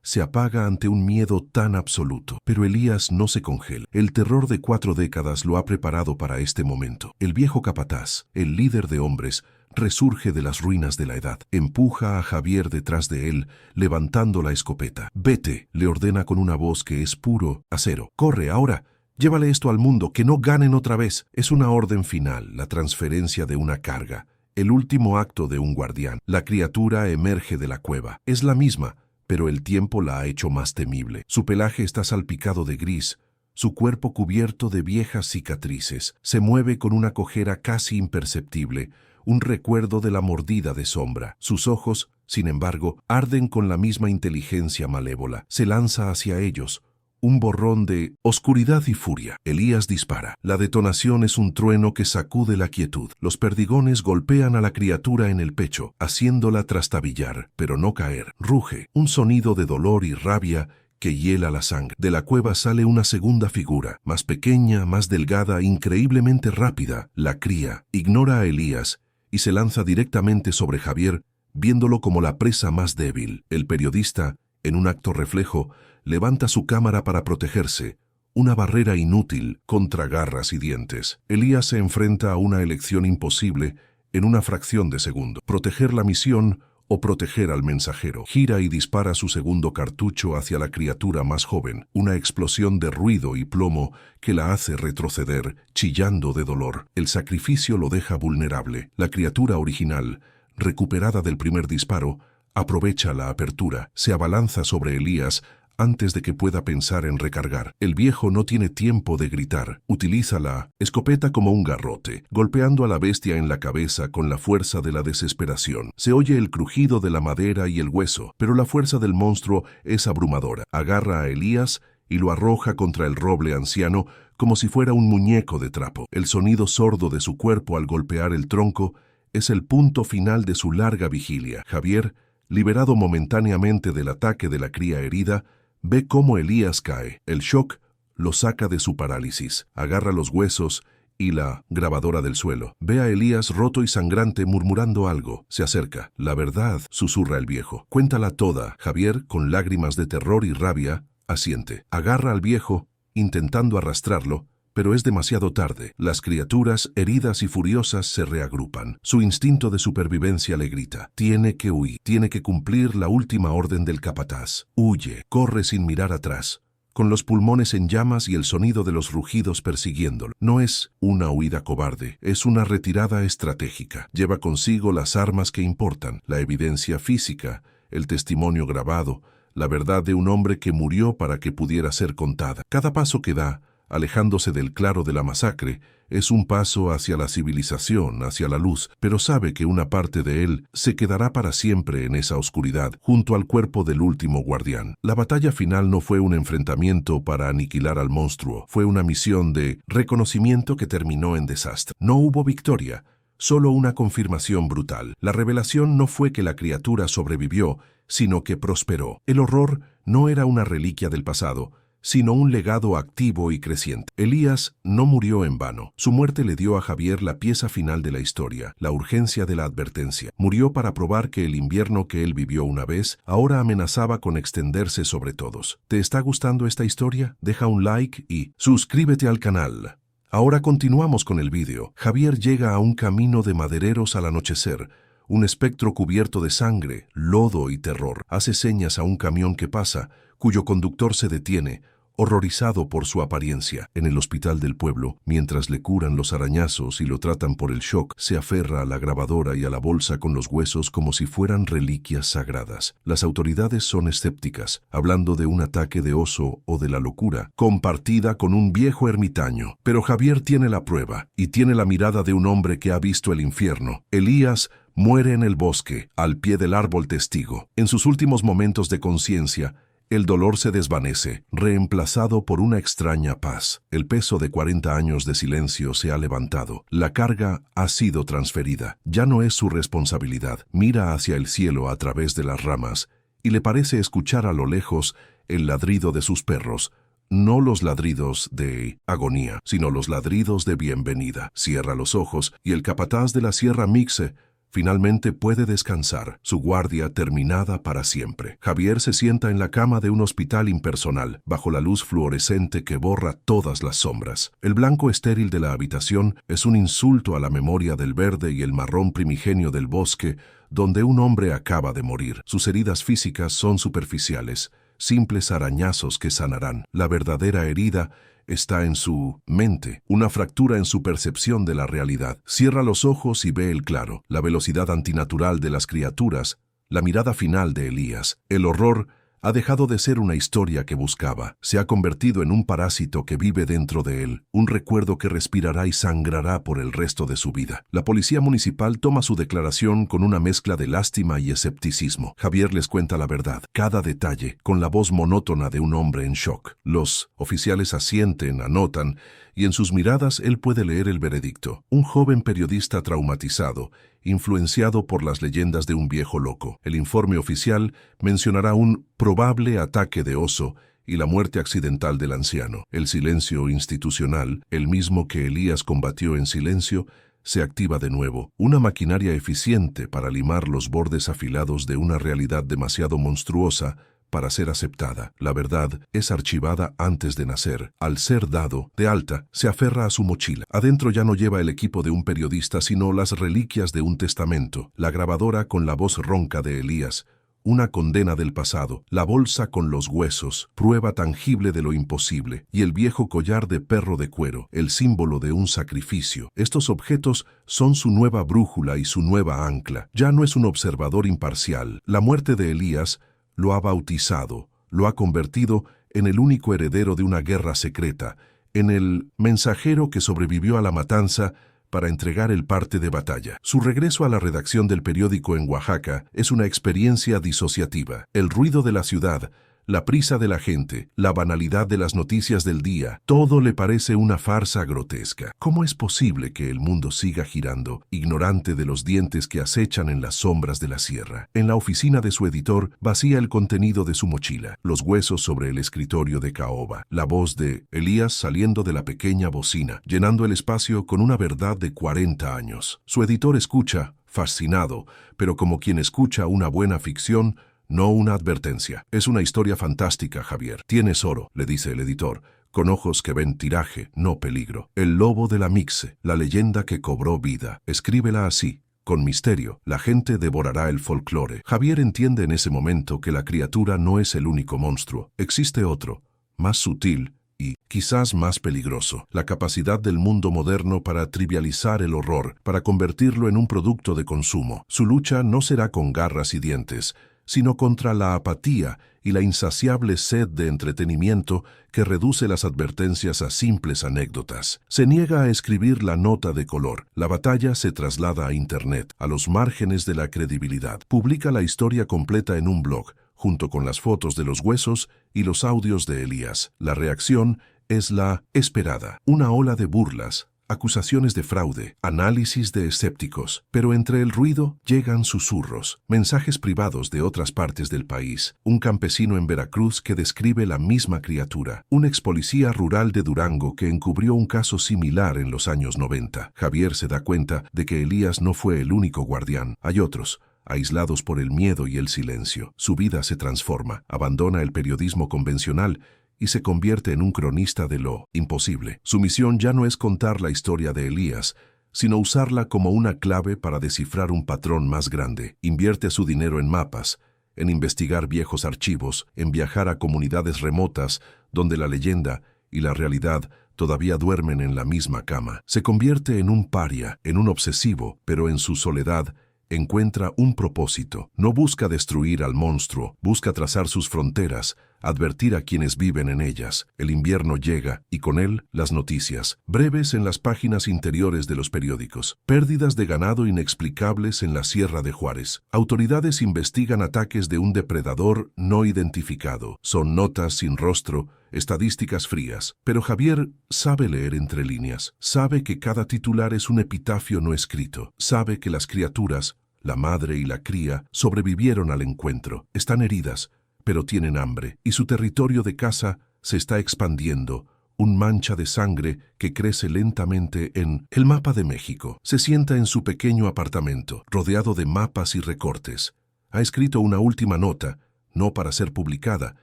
se apaga ante un miedo tan absoluto. Pero Elías no se congela. El terror de 4 décadas lo ha preparado para este momento. El viejo capataz, el líder de hombres, resurge de las ruinas de la edad. Empuja a Javier detrás de él, levantando la escopeta. «Vete», le ordena con una voz que es puro acero. «Corre, ahora. Llévale esto al mundo, que no ganen otra vez». Es una orden final, la transferencia de una carga. El último acto de un guardián. La criatura emerge de la cueva. Es la misma, pero el tiempo la ha hecho más temible. Su pelaje está salpicado de gris, su cuerpo cubierto de viejas cicatrices. Se mueve con una cojera casi imperceptible, un recuerdo de la mordida de sombra. Sus ojos, sin embargo, arden con la misma inteligencia malévola. Se lanza hacia ellos, un borrón de oscuridad y furia. Elías dispara. La detonación es un trueno que sacude la quietud. Los perdigones golpean a la criatura en el pecho, haciéndola trastabillar, pero no caer. Ruge, un sonido de dolor y rabia que hiela la sangre. De la cueva sale una segunda figura, más pequeña, más delgada, increíblemente rápida. La cría ignora a Elías y se lanza directamente sobre Javier, viéndolo como la presa más débil. El periodista, en un acto reflejo, levanta su cámara para protegerse, una barrera inútil contra garras y dientes. Elías se enfrenta a una elección imposible en una fracción de segundo: proteger la misión o proteger al mensajero. Gira y dispara su segundo cartucho hacia la criatura más joven, una explosión de ruido y plomo que la hace retroceder, chillando de dolor. El sacrificio lo deja vulnerable. La criatura original, recuperada del primer disparo, aprovecha la apertura, se abalanza sobre Elías antes de que pueda pensar en recargar. El viejo no tiene tiempo de gritar. Utiliza la escopeta como un garrote, golpeando a la bestia en la cabeza con la fuerza de la desesperación. Se oye el crujido de la madera y el hueso, pero la fuerza del monstruo es abrumadora. Agarra a Elías y lo arroja contra el roble anciano como si fuera un muñeco de trapo. El sonido sordo de su cuerpo al golpear el tronco es el punto final de su larga vigilia. Javier, liberado momentáneamente del ataque de la cría herida, ve cómo Elías cae. El shock lo saca de su parálisis. Agarra los huesos y la grabadora del suelo. Ve a Elías roto y sangrante murmurando algo. Se acerca. «La verdad», susurra el viejo. «Cuéntala toda». Javier, con lágrimas de terror y rabia, asiente. Agarra al viejo, intentando arrastrarlo, pero es demasiado tarde. Las criaturas, heridas y furiosas, se reagrupan. Su instinto de supervivencia le grita. Tiene que huir. Tiene que cumplir la última orden del capataz. Huye. Corre sin mirar atrás, con los pulmones en llamas y el sonido de los rugidos persiguiéndolo. No es una huida cobarde, es una retirada estratégica. Lleva consigo las armas que importan, la evidencia física, el testimonio grabado, la verdad de un hombre que murió para que pudiera ser contada. Cada paso que da, alejándose del claro de la masacre, es un paso hacia la civilización, hacia la luz, pero sabe que una parte de él se quedará para siempre en esa oscuridad, junto al cuerpo del último guardián. La batalla final no fue un enfrentamiento para aniquilar al monstruo, fue una misión de reconocimiento que terminó en desastre. No hubo victoria, solo una confirmación brutal. La revelación no fue que la criatura sobrevivió, sino que prosperó. El horror no era una reliquia del pasado, sino un legado activo y creciente. Elías no murió en vano. Su muerte le dio a Javier la pieza final de la historia, la urgencia de la advertencia. Murió para probar que el invierno que él vivió una vez ahora amenazaba con extenderse sobre todos. ¿Te está gustando esta historia? Deja un like y suscríbete al canal. Ahora continuamos con el vídeo. Javier llega a un camino de madereros al anochecer. Un espectro cubierto de sangre, lodo y terror. Hace señas a un camión que pasa, cuyo conductor se detiene, horrorizado por su apariencia. En el hospital del pueblo, mientras le curan los arañazos y lo tratan por el shock, se aferra a la grabadora y a la bolsa con los huesos como si fueran reliquias sagradas. Las autoridades son escépticas, hablando de un ataque de oso o de la locura, compartida con un viejo ermitaño. Pero Javier tiene la prueba, y tiene la mirada de un hombre que ha visto el infierno. Elías muere en el bosque, al pie del árbol testigo. En sus últimos momentos de conciencia, el dolor se desvanece, reemplazado por una extraña paz. El peso de 40 años de silencio se ha levantado. La carga ha sido transferida. Ya no es su responsabilidad. Mira hacia el cielo a través de las ramas y le parece escuchar a lo lejos el ladrido de sus perros. No los ladridos de agonía, sino los ladridos de bienvenida. Cierra los ojos y el capataz de la Sierra Mixe finalmente puede descansar, su guardia terminada para siempre. Javier se sienta en la cama de un hospital impersonal, bajo la luz fluorescente que borra todas las sombras. El blanco estéril de la habitación es un insulto a la memoria del verde y el marrón primigenio del bosque, donde un hombre acaba de morir. Sus heridas físicas son superficiales, simples arañazos que sanarán. La verdadera herida está en su mente, una fractura en su percepción de la realidad. Cierra los ojos y ve el claro, la velocidad antinatural de las criaturas, la mirada final de Elías. El horror ha dejado de ser una historia que buscaba, se ha convertido en un parásito que vive dentro de él, un recuerdo que respirará y sangrará por el resto de su vida. La policía municipal toma su declaración con una mezcla de lástima y escepticismo. Javier les cuenta la verdad, cada detalle, con la voz monótona de un hombre en shock. Los oficiales asienten, anotan, y en sus miradas él puede leer el veredicto. Un joven periodista traumatizado, influenciado por las leyendas de un viejo loco. El informe oficial mencionará un probable ataque de oso y la muerte accidental del anciano. El silencio institucional, el mismo que Elías combatió en silencio, se activa de nuevo. Una maquinaria eficiente para limar los bordes afilados de una realidad demasiado monstruosa para ser aceptada. La verdad es archivada antes de nacer. Al ser dado de alta, se aferra a su mochila. Adentro ya no lleva el equipo de un periodista, sino las reliquias de un testamento. La grabadora con la voz ronca de Elías, una condena del pasado, la bolsa con los huesos, prueba tangible de lo imposible, y el viejo collar de perro de cuero, el símbolo de un sacrificio. Estos objetos son su nueva brújula y su nueva ancla. Ya no es un observador imparcial. La muerte de Elías lo ha bautizado, lo ha convertido en el único heredero de una guerra secreta, en el mensajero que sobrevivió a la matanza para entregar el parte de batalla. Su regreso a la redacción del periódico en Oaxaca es una experiencia disociativa. El ruido de la ciudad, la prisa de la gente, la banalidad de las noticias del día, todo le parece una farsa grotesca. ¿Cómo es posible que el mundo siga girando, ignorante de los dientes que acechan en las sombras de la sierra? En la oficina de su editor, vacía el contenido de su mochila, los huesos sobre el escritorio de caoba, la voz de Elías saliendo de la pequeña bocina, llenando el espacio con una verdad de 40 años. Su editor escucha, fascinado, pero como quien escucha una buena ficción, no una advertencia. Es una historia fantástica, Javier. Tienes oro, le dice el editor, con ojos que ven tiraje, no peligro. El lobo de la Mixe, la leyenda que cobró vida. Escríbela así. Con misterio, la gente devorará el folclore. Javier entiende en ese momento que la criatura no es el único monstruo. Existe otro, más sutil y quizás más peligroso. La capacidad del mundo moderno para trivializar el horror, para convertirlo en un producto de consumo. Su lucha no será con garras y dientes, sino contra la apatía y la insaciable sed de entretenimiento que reduce las advertencias a simples anécdotas. Se niega a escribir la nota de color. La batalla se traslada a Internet, a los márgenes de la credibilidad. Publica la historia completa en un blog, junto con las fotos de los huesos y los audios de Elías. La reacción es la esperada. Una ola de burlas, acusaciones de fraude, análisis de escépticos. Pero entre el ruido llegan susurros, mensajes privados de otras partes del país. Un campesino en Veracruz que describe la misma criatura. Un ex policía rural de Durango que encubrió un caso similar en los años 90. Javier se da cuenta de que Elías no fue el único guardián. Hay otros, aislados por el miedo y el silencio. Su vida se transforma, abandona el periodismo convencional y se convierte en un cronista de lo imposible. Su misión ya no es contar la historia de Elías, sino usarla como una clave para descifrar un patrón más grande. Invierte su dinero en mapas, en investigar viejos archivos, en viajar a comunidades remotas donde la leyenda y la realidad todavía duermen en la misma cama. Se convierte en un paria, en un obsesivo, pero en su soledad encuentra un propósito. No busca destruir al monstruo, busca trazar sus fronteras, advertir a quienes viven en ellas. El invierno llega, y con él las noticias, breves en las páginas interiores de los periódicos. Pérdidas de ganado inexplicables en la Sierra de Juárez. Autoridades investigan ataques de un depredador no identificado. Son notas sin rostro, estadísticas frías. Pero Javier sabe leer entre líneas. Sabe que cada titular es un epitafio no escrito. Sabe que las criaturas, la madre y la cría, sobrevivieron al encuentro. Están heridas, pero tienen hambre, y su territorio de caza se está expandiendo, un mancha de sangre que crece lentamente en el mapa de México. Se sienta en su pequeño apartamento, rodeado de mapas y recortes. Ha escrito una última nota, no para ser publicada,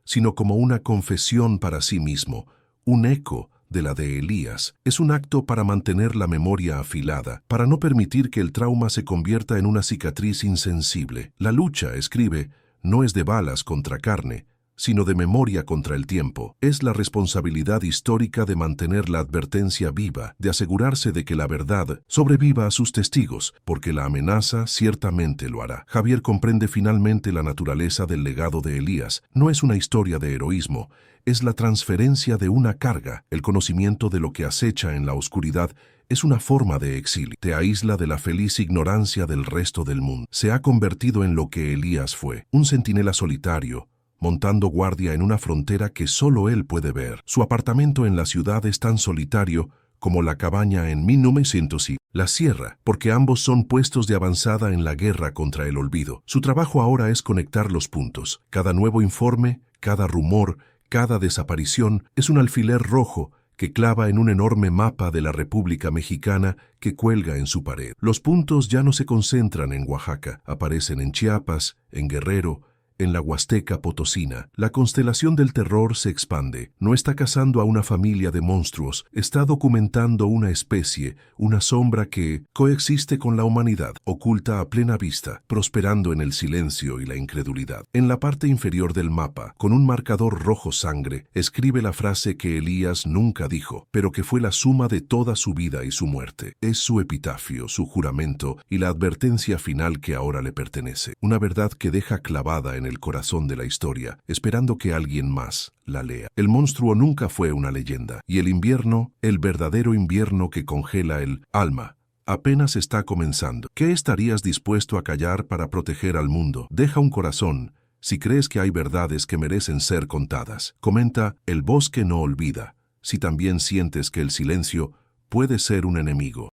sino como una confesión para sí mismo, un eco de la de Elías. Es un acto para mantener la memoria afilada, para no permitir que el trauma se convierta en una cicatriz insensible. La lucha, escribe, no es de balas contra carne, sino de memoria contra el tiempo. Es la responsabilidad histórica de mantener la advertencia viva, de asegurarse de que la verdad sobreviva a sus testigos, porque la amenaza ciertamente lo hará. Javier comprende finalmente la naturaleza del legado de Elías. No es una historia de heroísmo, es la transferencia de una carga. El conocimiento de lo que acecha en la oscuridad es una forma de exilio. Te aísla de la feliz ignorancia del resto del mundo. Se ha convertido en lo que Elías fue, un centinela solitario, montando guardia en una frontera que solo él puede ver. Su apartamento en la ciudad es tan solitario como la cabaña en 1900 y la sierra, porque ambos son puestos de avanzada en la guerra contra el olvido. Su trabajo ahora es conectar los puntos. Cada nuevo informe, cada rumor, cada desaparición es un alfiler rojo que clava en un enorme mapa de la República Mexicana que cuelga en su pared. Los puntos ya no se concentran en Oaxaca, aparecen en Chiapas, en Guerrero, en la Huasteca Potosina. La constelación del terror se expande. No está cazando a una familia de monstruos, está documentando una especie, una sombra que coexiste con la humanidad, oculta a plena vista, prosperando en el silencio y la incredulidad. En la parte inferior del mapa, con un marcador rojo sangre, escribe la frase que Elías nunca dijo, pero que fue la suma de toda su vida y su muerte. Es su epitafio, su juramento y la advertencia final que ahora le pertenece. Una verdad que deja clavada en el corazón de la historia, esperando que alguien más la lea. El monstruo nunca fue una leyenda, y el invierno, el verdadero invierno que congela el alma, apenas está comenzando. ¿Qué estarías dispuesto a callar para proteger al mundo? Deja un corazón, si crees que hay verdades que merecen ser contadas. Comenta, el bosque no olvida, si también sientes que el silencio puede ser un enemigo.